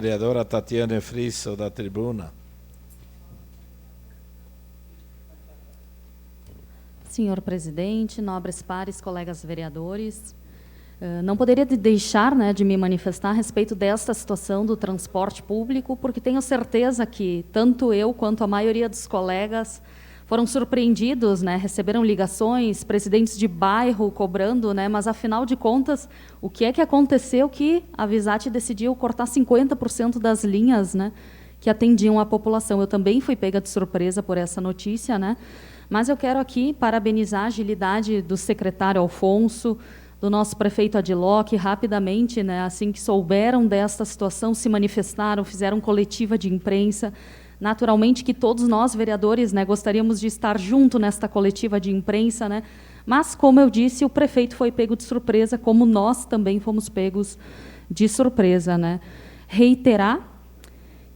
Vereadora Tatiana Frisso, da tribuna. Senhor presidente, nobres pares, colegas vereadores, não poderia deixar, de me manifestar a respeito desta situação do transporte público, porque tenho certeza que tanto eu quanto a maioria dos colegas foram surpreendidos, receberam ligações, presidentes de bairro cobrando, mas afinal de contas, o que é que aconteceu que a Visat decidiu cortar 50% das linhas, que atendiam a população? Eu também fui pega de surpresa por essa notícia, mas eu quero aqui parabenizar a agilidade do secretário Alfonso, do nosso prefeito Adiló, que rapidamente, assim que souberam desta situação, se manifestaram, fizeram coletiva de imprensa. Naturalmente que todos nós, vereadores, gostaríamos de estar junto nesta coletiva de imprensa, mas, como eu disse, o prefeito foi pego de surpresa, como nós também fomos pegos de surpresa. Reiterar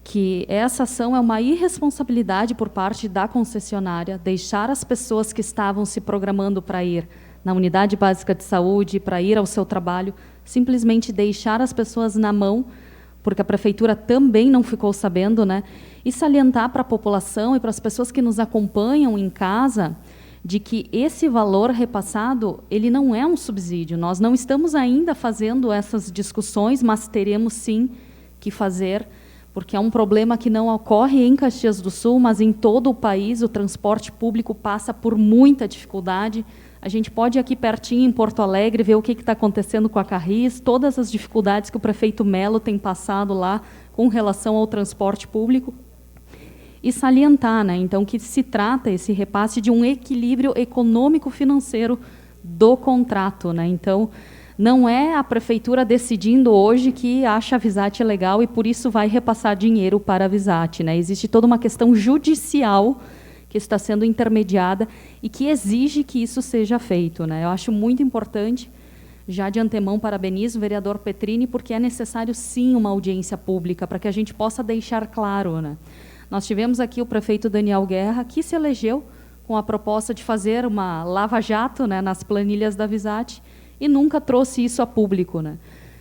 que essa ação é uma irresponsabilidade por parte da concessionária, deixar as pessoas que estavam se programando para ir na unidade básica de saúde, para ir ao seu trabalho, simplesmente deixar as pessoas na mão, porque a prefeitura também não ficou sabendo, e salientar para a população e para as pessoas que nos acompanham em casa, de que esse valor repassado, ele não é um subsídio. Nós não estamos ainda fazendo essas discussões, mas teremos sim que fazer, porque é um problema que não ocorre em Caxias do Sul, mas em todo o país. O transporte público passa por muita dificuldade. A gente pode ir aqui pertinho, em Porto Alegre, ver o que está acontecendo com a Carris, todas as dificuldades que o prefeito Melo tem passado lá com relação ao transporte público, e salientar, então, que se trata, esse repasse, de um equilíbrio econômico-financeiro do contrato. Então, não é a prefeitura decidindo hoje que acha a Visat legal e, por isso, vai repassar dinheiro para a Visat. Existe toda uma questão judicial que está sendo intermediada e que exige que isso seja feito. Eu acho muito importante, já de antemão parabenizo o vereador Petrini, porque é necessário, sim, uma audiência pública, para que a gente possa deixar claro. Nós tivemos aqui o prefeito Daniel Guerra, que se elegeu com a proposta de fazer uma lava-jato nas planilhas da Visat e nunca trouxe isso a público.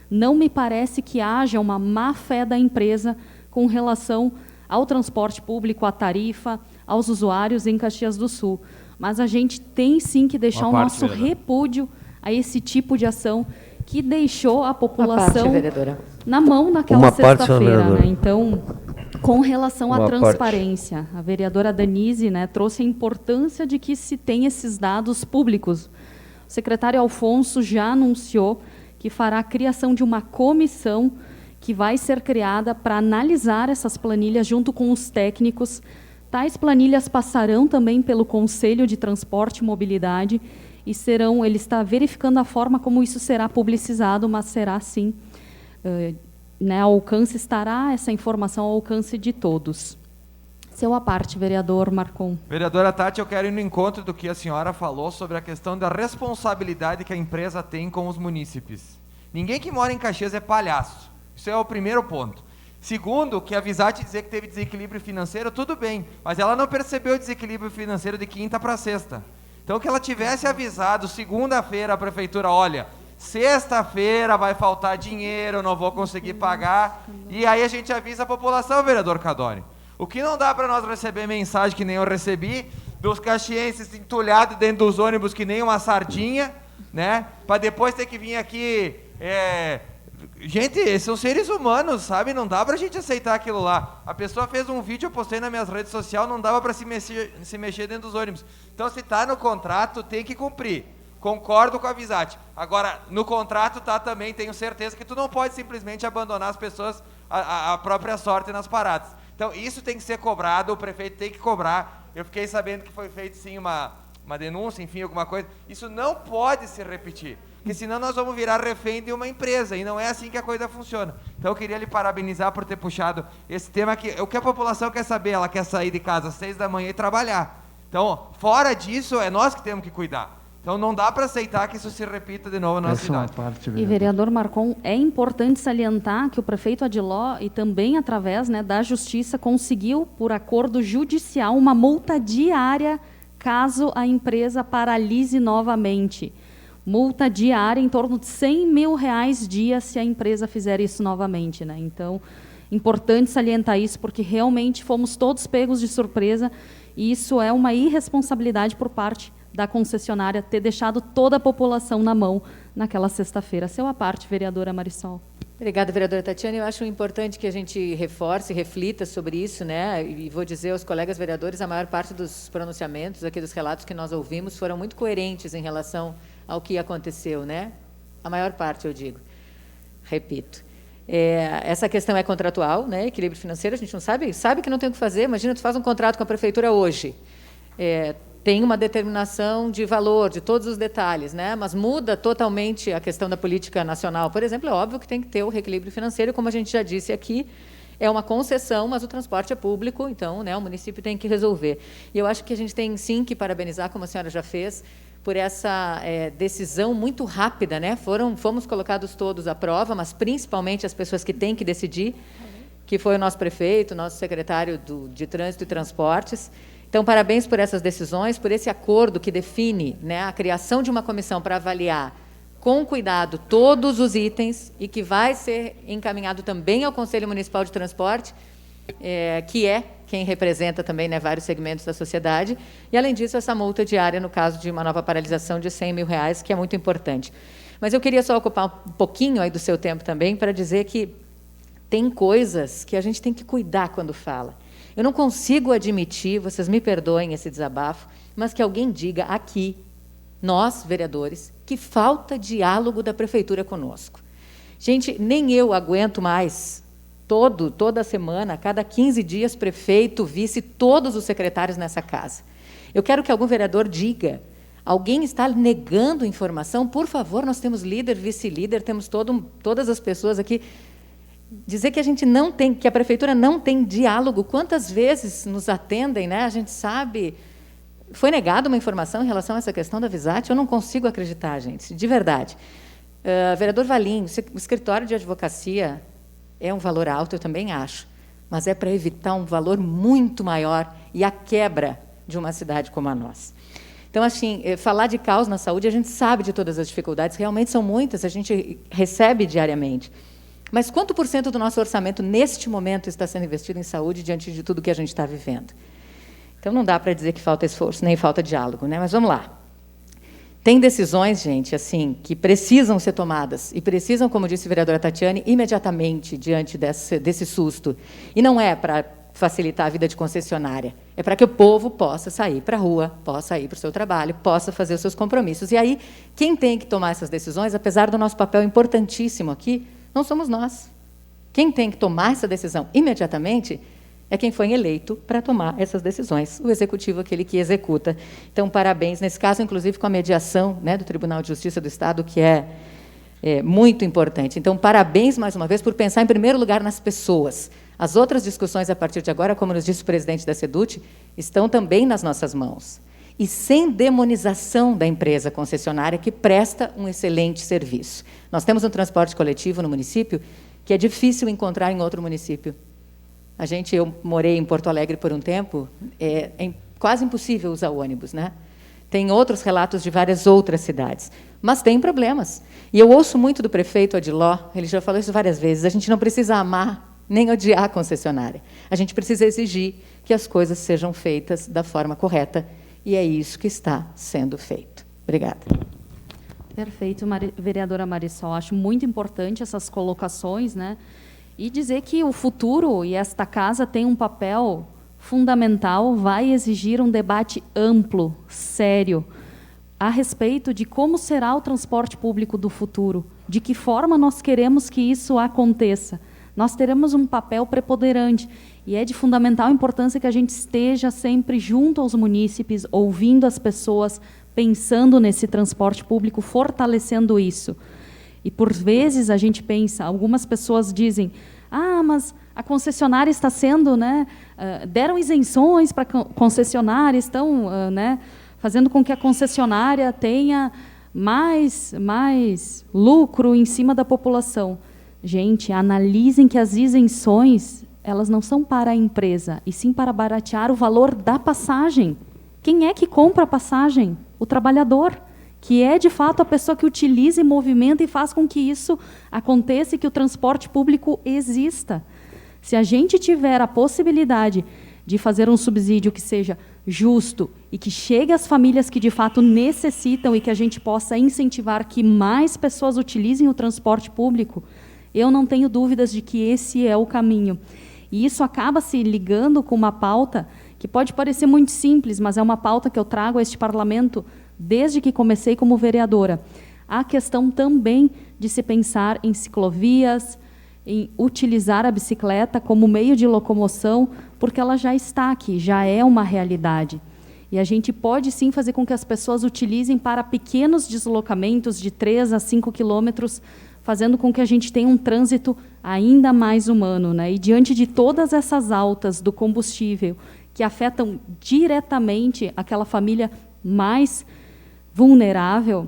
Não me parece que haja uma má-fé da empresa com relação ao transporte público, à tarifa, aos usuários em Caxias do Sul. Mas a gente tem, sim, que deixar o nosso repúdio a esse tipo de ação que deixou a população na mão naquela sexta-feira. Então, com relação à transparência, a vereadora Danise trouxe a importância de que se tenha esses dados públicos. O secretário Alfonso já anunciou que fará a criação de uma comissão que vai ser criada para analisar essas planilhas junto com os técnicos. Tais planilhas passarão também pelo Conselho de Transporte e Mobilidade e serão, ele está verificando a forma como isso será publicizado, mas será sim, estará essa informação ao alcance de todos. Seu à parte, vereador Marcon. Vereadora Tati, eu quero ir no encontro do que a senhora falou sobre a questão da responsabilidade que a empresa tem com os munícipes. Ninguém que mora em Caxias é palhaço. Isso é o primeiro ponto. Segundo, que a Visat dizer que teve desequilíbrio financeiro, tudo bem, mas ela não percebeu o desequilíbrio financeiro de quinta para sexta. Então, que ela tivesse avisado segunda-feira a prefeitura, olha, sexta-feira vai faltar dinheiro, eu não vou conseguir pagar, e aí a gente avisa a população, vereador Cadori. O que não dá para nós receber mensagem que nem eu recebi, dos caxienses entulhados dentro dos ônibus que nem uma sardinha, para depois ter que vir aqui... Gente, são seres humanos, sabe? Não dá pra gente aceitar aquilo lá. A pessoa fez um vídeo, eu postei nas minhas redes sociais, não dava pra se mexer dentro dos ônibus. Então, se tá no contrato, tem que cumprir. Concordo com a Visat. Agora, no contrato tá também, tenho certeza que tu não pode simplesmente abandonar as pessoas à própria sorte nas paradas. Então, isso tem que ser cobrado, o prefeito tem que cobrar. Eu fiquei sabendo que foi feito sim uma denúncia, enfim, alguma coisa. Isso não pode se repetir. Porque senão nós vamos virar refém de uma empresa, e não é assim que a coisa funciona. Então eu queria lhe parabenizar por ter puxado esse tema, que o que a população quer saber, ela quer sair de casa às 6 da manhã e trabalhar. Então, fora disso, é nós que temos que cuidar. Então não dá para aceitar que isso se repita de novo na nossa cidade. E vereador Marcon, é importante salientar que o prefeito Adiló, e também através da Justiça, conseguiu, por acordo judicial, uma multa diária caso a empresa paralise novamente. Multa diária em torno de R$100 mil dia se a empresa fizer isso novamente. Então, importante salientar isso, porque realmente fomos todos pegos de surpresa, e isso é uma irresponsabilidade por parte da concessionária ter deixado toda a população na mão naquela sexta-feira. Seu à parte, vereadora Marisol. Obrigada, vereadora Tatiana. Eu acho importante que a gente reforce, reflita sobre isso, né? E vou dizer aos colegas vereadores, a maior parte dos pronunciamentos, aqui dos relatos que nós ouvimos, foram muito coerentes em relação ao que aconteceu, né? A maior parte, eu digo. Repito. Essa questão é contratual, né? Equilíbrio financeiro, a gente não sabe que não tem o que fazer. Imagina, tu faz um contrato com a prefeitura hoje. Tem uma determinação de valor, de todos os detalhes, né? Mas muda totalmente a questão da política nacional. Por exemplo, é óbvio que tem que ter o reequilíbrio financeiro, como a gente já disse aqui, é uma concessão, mas o transporte é público, então, né, o município tem que resolver. E eu acho que a gente tem, sim, que parabenizar, como a senhora já fez, por essa decisão muito rápida, né? Fomos colocados todos à prova, mas principalmente as pessoas que têm que decidir, que foi o nosso prefeito, nosso secretário de Trânsito e Transportes. Então, parabéns por essas decisões, por esse acordo que define, né, a criação de uma comissão para avaliar com cuidado todos os itens e que vai ser encaminhado também ao Conselho Municipal de Transporte, que é quem representa também, né, vários segmentos da sociedade. E, além disso, essa multa diária, no caso de uma nova paralisação de R$100 mil, que é muito importante. Mas eu queria só ocupar um pouquinho aí do seu tempo também para dizer que tem coisas que a gente tem que cuidar quando fala. Eu não consigo admitir, vocês me perdoem esse desabafo, mas que alguém diga aqui, nós, vereadores, que falta diálogo da prefeitura conosco. Gente, nem eu aguento mais, toda semana, cada 15 dias, prefeito, vice, todos os secretários nessa casa. Eu quero que algum vereador diga, alguém está negando informação? Por favor, nós temos líder, vice-líder, temos todas as pessoas aqui. Dizer que a gente não tem, que a prefeitura não tem diálogo, quantas vezes nos atendem, né? A gente sabe. Foi negada uma informação em relação a essa questão da Visat? Eu não consigo acreditar, gente, de verdade. Vereador Valim, o escritório de advocacia é um valor alto, eu também acho, mas é para evitar um valor muito maior e a quebra de uma cidade como a nossa. Então, assim, falar de caos na saúde, a gente sabe de todas as dificuldades, realmente são muitas, a gente recebe diariamente. Mas quanto por cento do nosso orçamento, neste momento, está sendo investido em saúde diante de tudo que a gente está vivendo? Então, não dá para dizer que falta esforço, nem falta diálogo, né? Mas vamos lá. Tem decisões, gente, assim, que precisam ser tomadas, e precisam, como disse a vereadora Tatiane, imediatamente, diante desse susto. E não é para facilitar a vida de concessionária, é para que o povo possa sair para a rua, possa ir para o seu trabalho, possa fazer os seus compromissos. E aí, quem tem que tomar essas decisões, apesar do nosso papel importantíssimo aqui, não somos nós. Quem tem que tomar essa decisão imediatamente é quem foi eleito para tomar essas decisões, o executivo, aquele que executa. Então, parabéns, nesse caso, inclusive, com a mediação, né, do Tribunal de Justiça do Estado, que é muito importante. Então, parabéns, mais uma vez, por pensar, em primeiro lugar, nas pessoas. As outras discussões, a partir de agora, como nos disse o presidente da SEDUT, estão também nas nossas mãos. E sem demonização da empresa concessionária, que presta um excelente serviço. Nós temos um transporte coletivo no município que é difícil encontrar em outro município. Eu morei em Porto Alegre por um tempo, é quase impossível usar o ônibus, né? Tem outros relatos de várias outras cidades, mas tem problemas. E eu ouço muito do prefeito Adiló, ele já falou isso várias vezes, a gente não precisa amar nem odiar a concessionária. A gente precisa exigir que as coisas sejam feitas da forma correta, e é isso que está sendo feito. Obrigada. Perfeito, vereadora Marisol. Acho muito importante essas colocações, né? E dizer que o futuro e esta casa tem um papel fundamental, vai exigir um debate amplo, sério, a respeito de como será o transporte público do futuro, de que forma nós queremos que isso aconteça. Nós teremos um papel preponderante e é de fundamental importância que a gente esteja sempre junto aos munícipes, ouvindo as pessoas, pensando nesse transporte público, fortalecendo isso. E, por vezes, a gente pensa, algumas pessoas dizem, mas a concessionária está sendo, né, deram isenções para a concessionária, estão fazendo com que a concessionária tenha mais lucro em cima da população. Gente, analisem que as isenções, elas não são para a empresa, e sim para baratear o valor da passagem. Quem é que compra a passagem? O trabalhador, que é, de fato, a pessoa que utiliza e movimenta e faz com que isso aconteça e que o transporte público exista. Se a gente tiver a possibilidade de fazer um subsídio que seja justo e que chegue às famílias que de fato necessitam e que a gente possa incentivar que mais pessoas utilizem o transporte público, eu não tenho dúvidas de que esse é o caminho. E isso acaba se ligando com uma pauta que pode parecer muito simples, mas é uma pauta que eu trago a este parlamento desde que comecei como vereadora. A questão também de se pensar em ciclovias, em utilizar a bicicleta como meio de locomoção, porque ela já está aqui, já é uma realidade. E a gente pode, sim, fazer com que as pessoas utilizem para pequenos deslocamentos de 3 a 5 quilômetros, fazendo com que a gente tenha um trânsito ainda mais humano, né? E diante de todas essas altas do combustível, que afetam diretamente aquela família mais vulnerável,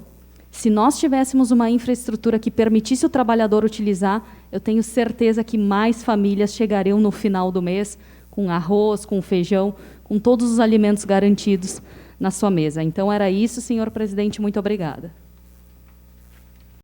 se nós tivéssemos uma infraestrutura que permitisse o trabalhador utilizar, eu tenho certeza que mais famílias chegariam no final do mês com arroz, com feijão, com todos os alimentos garantidos na sua mesa. Então, era isso, senhor presidente. Muito obrigada.